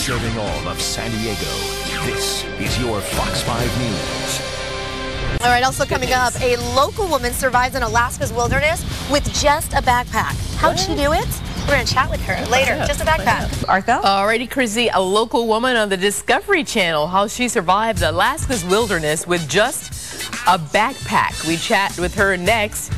Serving all of San Diego, this is your Fox 5 News. All right, also coming up, a local woman survives in Alaska's wilderness with just a backpack. How'd she do it? We're going to chat with her later. Just a backpack. Artho? Alrighty, Chrissy, a local woman on the Discovery Channel, how she survived Alaska's wilderness with just a backpack. We chat with her next.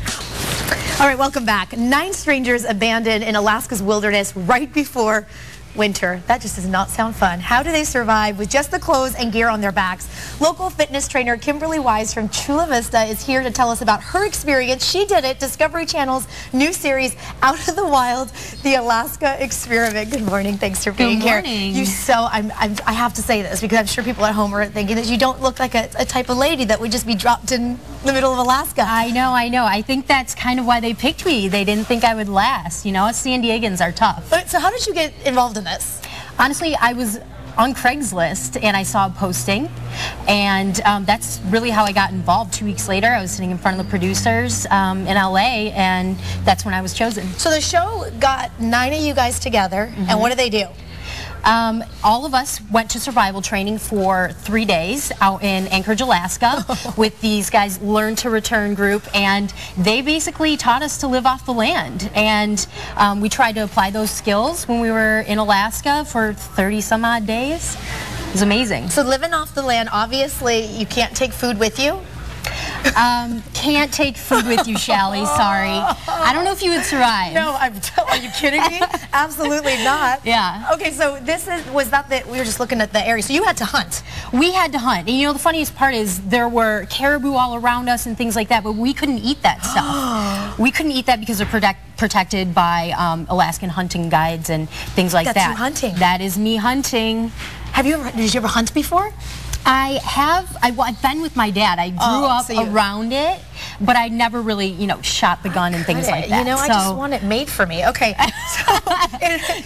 All right, welcome back. 9 strangers abandoned in Alaska's wilderness right before winter. That just does not sound fun. How do they survive with just the clothes and gear on their backs? Local fitness trainer Kimberly from Chula Vista is here to tell us about her experience. She did it. Discovery Channel's new series, Out of the Wild, the Alaska Experiment. Good morning. Thanks for being here. You I have to say this because I'm sure people at home are thinking that you don't look like a type of lady that would just be dropped in the middle of Alaska. I know. I think that's kind of why they picked me. They didn't think I would last. You know, us San Diegans are tough. So how did you get involved in this? Honestly, I was on Craigslist and I saw a posting, and that's really how I got involved. 2 weeks later, I was sitting in front of the producers in LA, and that's when I was chosen. So the show got 9 of you guys together, and what do they do? All of us went to survival training for 3 days out in Anchorage, Alaska with these guys Learn to Return group, and they basically taught us to live off the land, and we tried to apply those skills when we were in Alaska for 30 some odd days. It was amazing. So living off the land, obviously you can't take food with you? Can't take food with you, Shally. Sorry. I don't know if you would survive. No, are you kidding me? Absolutely not. Yeah. Okay, so was that we were just looking at the area, so you had to hunt. We had to hunt. And you know, the funniest part is there were caribou all around us and things like that, but we couldn't eat that stuff. We couldn't eat that because they're protected by Alaskan hunting guides and things like that. That's you hunting. That is me hunting. Did you ever hunt before? I have. I've been with my dad. I grew up around it, but I never really, you know, shot the gun and things like that. You know, I just want it made for me. Okay.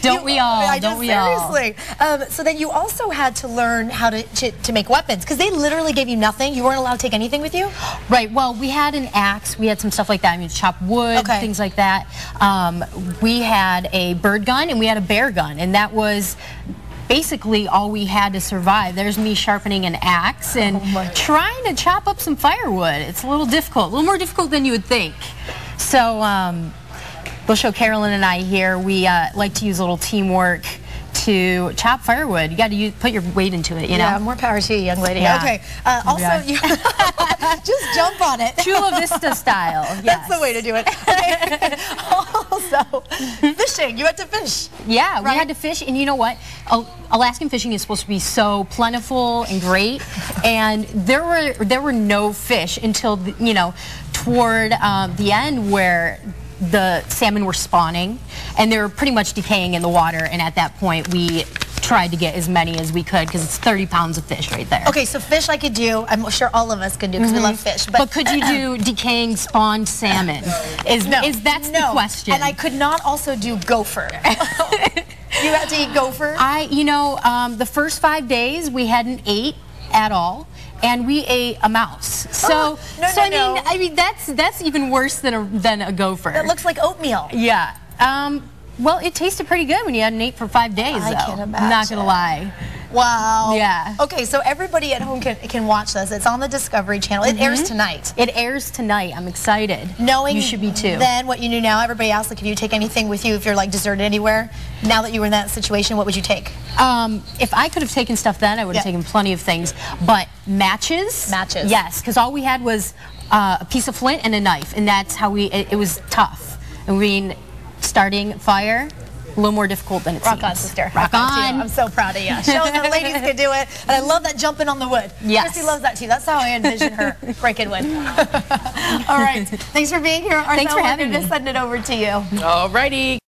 Don't we all? Seriously. So then you also had to learn how to make weapons, because they literally gave you nothing. You weren't allowed to take anything with you? Right. Well, we had an axe. We had some stuff like that. I mean, chop wood, things like that. We had a bird gun and we had a bear gun, and that was basically all we had to survive. There's me sharpening an axe and trying to chop up some firewood. It's a little difficult, a little more difficult than you would think. So we'll show Carolyn and I here. We like to use a little teamwork to chop firewood. You got to put your weight into it, you know? Yeah, more power to you, young lady. Yeah. Okay. Also, you just jump on it. Chula Vista style. Yes. That's the way to do it. Okay. Also, fishing. You had to fish. Yeah, we had to fish, and you know what? Alaskan fishing is supposed to be so plentiful and great, and there were no fish until you know, toward the end, where the salmon were spawning and they were pretty much decaying in the water, and at that point we tried to get as many as we could because it's 30 pounds of fish right there. Okay, so fish I could do. I'm sure all of us can do because we love fish. But could you do decaying spawned salmon? That's the question. And I could not also do gopher. You had to eat gopher? You know, the first 5 days we hadn't ate at all, and we ate a mouse. So, I mean that's even worse than a gopher. That looks like oatmeal. Yeah. Well, it tasted pretty good when you hadn't ate for 5 days, though. I can imagine. I'm not gonna lie. Wow. Yeah. Okay, so everybody at home can watch this. It's on the Discovery Channel. It airs tonight. It airs tonight. I'm excited. Knowing you should be too. Then what you knew now, everybody asked, like, if you take anything with you if you're like deserted anywhere. Now that you were in that situation, what would you take? If I could have taken stuff then, I would have taken plenty of things. But matches? Matches. Yes, because all we had was a piece of flint and a knife, and that's how it was tough. I mean, starting fire, a little more difficult than it seems. Rock on, sister. Rock on. I'm so proud of you. Showing that ladies can do it. And I love that jumping on the wood. Yes. Chrissy loves that too. That's how I envision her breaking wood. All right. Thanks for being here. Thanks for having me. We're going to send it over to you. Alrighty.